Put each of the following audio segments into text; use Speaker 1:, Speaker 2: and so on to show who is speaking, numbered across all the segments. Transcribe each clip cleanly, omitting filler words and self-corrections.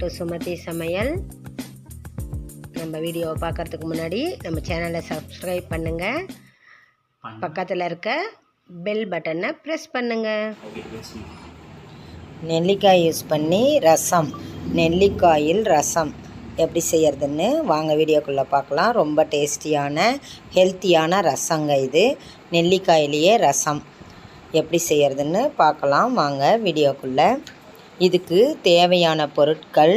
Speaker 1: Welcome to Sumathi சமையல். நம்ம வீடியோவை பார்க்குறதுக்கு முன்னாடி நம்ம சேனலை சப்ஸ்கிரைப் பண்ணுங்கள், பக்கத்தில் இருக்க பெல் பட்டனை ப்ரெஸ் பண்ணுங்கள். நெல்லிக்காய் யூஸ் பண்ணி நெல்லிக்காயில் ரசம் எப்படி செய்கிறதுன்னு வாங்க வீடியோக்குள்ளே பார்க்கலாம். ரொம்ப டேஸ்டியான ஹெல்த்தியான ரசங்க இது. நெல்லிக்காயிலேயே ரசம் எப்படி செய்கிறதுன்னு பார்க்கலாம் வாங்க வீடியோக்குள்ளே. இதுக்கு தேவையான பொருட்கள்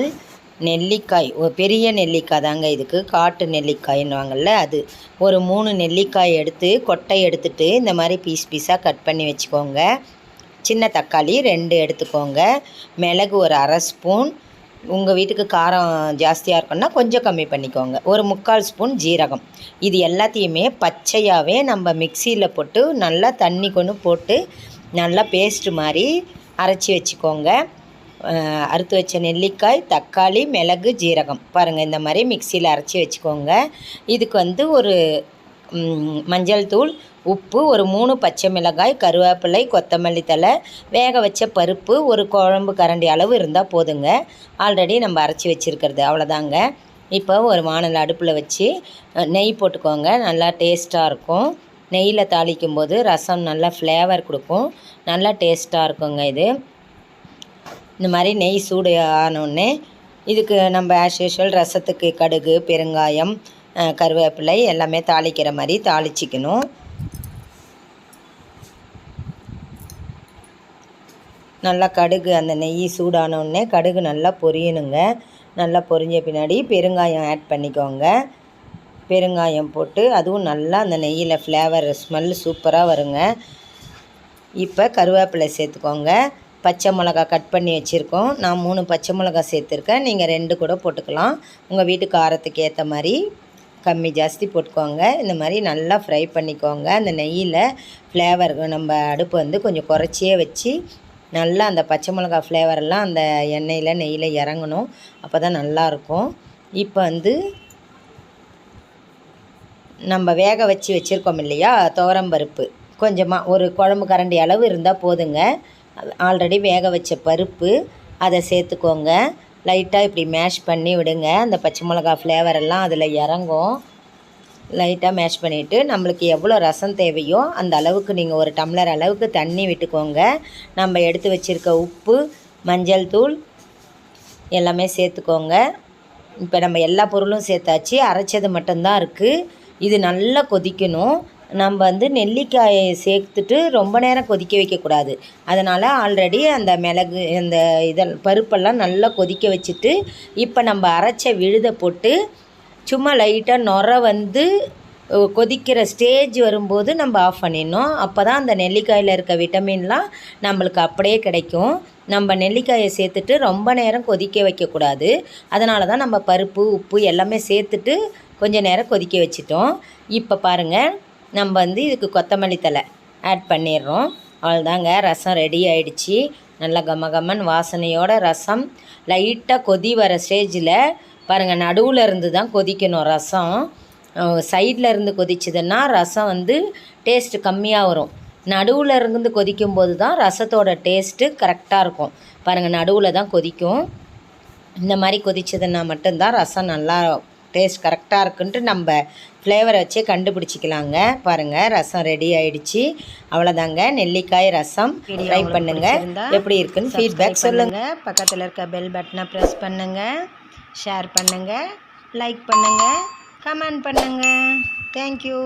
Speaker 1: நெல்லிக்காய், பெரிய நெல்லிக்காய் தாங்க இதுக்கு, காட்டு நெல்லிக்காய்ன்னுவாங்கள்ல அது. ஒரு 3 நெல்லிக்காய் எடுத்து கொட்டை எடுத்துகிட்டு இந்த மாதிரி பீஸாக கட் பண்ணி வச்சுக்கோங்க. சின்ன தக்காளி 2 எடுத்துக்கோங்க. மிளகு ஒரு 1/2 ஸ்பூன். உங்கள் வீட்டுக்கு காரம் ஜாஸ்தியாக இருக்குன்னா கொஞ்சம் கம்மி பண்ணிக்கோங்க. ஒரு 3/4 ஸ்பூன் ஜீரகம். இது எல்லாத்தையுமே பச்சையாகவே நம்ம மிக்சியில் போட்டு நல்லா தண்ணி கொண்டு போட்டு நல்லா பேஸ்ட்டு மாதிரி அரைச்சி வச்சுக்கோங்க. அறுத்து வச்ச நெல்லிக்காய், தக்காளி, மிளகு, ஜீரகம் பாருங்கள் இந்த மாதிரி மிக்சியில் அரைச்சி வச்சுக்கோங்க. இதுக்கு ஒரு மஞ்சள் தூள், உப்பு, ஒரு 3 பச்சை மிளகாய், கருவேப்பிலை, கொத்தமல்லி தழை, வேக வச்ச பருப்பு, ஒரு குழம்பு கரண்டி அளவு இருந்தால் போதுங்க. ஆல்ரெடி நம்ம அரைச்சி வச்சுருக்கிறது அவ்வளோதாங்க. இப்போ ஒரு வாணல் அடுப்பில் வச்சு நெய் போட்டுக்கோங்க. நல்லா டேஸ்ட்டாக இருக்கும். நெய்யில் தாளிக்கும் போது ரசம் நல்லா ஃப்ளேவர் கொடுக்கும், நல்லா டேஸ்ட்டாக இருக்குங்க இது. இந்த மாதிரி நெய் சூடு ஆனோடனே இதுக்கு நம்ம ஆஸ் யூஷுவல் ரசத்துக்கு கடுகு, பெருங்காயம், கருவேப்பிலை எல்லாமே தாளிக்கிற மாதிரி தாளிச்சிக்கணும். நல்லா கடுகு அந்த நெய் சூடானோடனே கடுகு நல்லா பொரியணுங்க. நல்லா பொரிஞ்ச பின்னாடி பெருங்காயம் ஆட் பண்ணிக்கோங்க. பெருங்காயம் போட்டு அதுவும் நல்லா அந்த நெய்யில் ஃப்ளேவர் ஸ்மெல் சூப்பராக வருங்க. இப்போ கருவேப்பிலை சேர்த்துக்கோங்க. பச்சை மிளகா கட் பண்ணி வச்சுருக்கோம். நான் 3 பச்சை மிளகா சேர்த்துருக்கேன். நீங்கள் 2 கூட போட்டுக்கலாம். உங்கள் வீட்டு காரத்துக்கு ஏற்ற மாதிரி கம்மி ஜாஸ்தி போட்டுக்கோங்க. இந்த மாதிரி நல்லா ஃப்ரை பண்ணிக்கோங்க. அந்த நெய்யில் ஃப்ளேவர் நம்ம அடுப்பு கொஞ்சம் குறைச்சியே வச்சு நல்லா அந்த பச்சை மிளகா ஃப்ளேவரெல்லாம் அந்த எண்ணெயில் நெய்யில் இறங்கணும். அப்போ தான் நல்லாயிருக்கும். இப்போ நம்ம வேக வச்சு வச்சுருக்கோம் இல்லையா துவரம்பருப்பு, கொஞ்சமாக ஒரு குழம்பு கரண்டி அளவு இருந்தால் போதுங்க. ஆல்ரெடி வேக வச்ச பருப்பு அதை சேர்த்துக்கோங்க. லைட்டாக இப்படி மேஷ் பண்ணி விடுங்க. அந்த பச்சை மிளகா ஃப்ளேவரெல்லாம் அதில் இறங்கும். லைட்டாக மேஷ் பண்ணிவிட்டு நம்மளுக்கு எவ்வளோ ரசம் தேவையோ அந்த அளவுக்கு நீங்கள் ஒரு டம்ளர் அளவுக்கு தண்ணி விட்டுக்கோங்க. நம்ம எடுத்து வச்சுருக்க உப்பு, மஞ்சள் தூள் எல்லாமே சேர்த்துக்கோங்க. இப்போ நம்ம எல்லா பொருளும் சேர்த்தாச்சு, அரைச்சது மட்டும்தான் இருக்குது. இது நல்லா கொதிக்கணும். நம்ம நெல்லிக்காயை சேர்த்துட்டு ரொம்ப நேரம் கொதிக்க வைக்கக்கூடாது. அதனால் ஆல்ரெடி அந்த மிளகு அந்த பருப்பெல்லாம் நல்லா கொதிக்க வச்சுட்டு இப்போ நம்ம அரைச்ச விழுதை போட்டு சும்மா லைட்டாக நுர கொதிக்கிற ஸ்டேஜ் வரும்போது நம்ம ஆஃப் பண்ணிடணும். அப்போ தான் அந்த நெல்லிக்காயில் இருக்க விட்டமின்லாம் நம்மளுக்கு அப்படியே கிடைக்கும். நம்ம நெல்லிக்காயை சேர்த்துட்டு ரொம்ப நேரம் கொதிக்க வைக்கக்கூடாது. அதனால தான் நம்ம பருப்பு, உப்பு எல்லாமே சேர்த்துட்டு கொஞ்சம் நேரம் கொதிக்க வச்சிட்டோம். இப்போ பாருங்கள், நம்ம இதுக்கு கொத்தமல்லி தழை ஆட் பண்ணிடுறோம். அவ்வளோதாங்க, ரசம் ரெடி ஆகிடுச்சி. நல்லா கமகமன் வாசனையோட ரசம். லைட்டாக கொதி வர ஸ்டேஜில் பாருங்கள், நடுவில் இருந்து தான் கொதிக்கணும் ரசம். சைடில் இருந்து கொதிச்சதுன்னா ரசம் டேஸ்ட்டு கம்மியாக வரும். நடுவில் இருந்து கொதிக்கும்போது தான் ரசத்தோட டேஸ்ட்டு கரெக்டாக இருக்கும். பாருங்கள், நடுவில் தான் கொதிக்கும். இந்த மாதிரி கொதிச்சதுன்னா மட்டும்தான் ரசம் நல்லா டேஸ்ட் கரெக்டாக இருக்குன்ட்டு நம்ம ஃப்ளேவரை வச்சே கண்டுபிடிச்சிக்கலாங்க. பாருங்கள், ரசம் ரெடி ஆகிடுச்சி. அவ்வளோதாங்க, நெல்லிக்காய் ரசம். ட்ரை பண்ணுங்கள், எப்படி இருக்குன்னு ஃபீட்பேக் சொல்லுங்கள். பக்கத்தில் இருக்க பெல் பட்டனை ப்ரெஸ் பண்ணுங்கள், ஷேர் பண்ணுங்கள், லைக் பண்ணுங்கள், கமெண்ட் பண்ணுங்கள். தேங்க்யூ.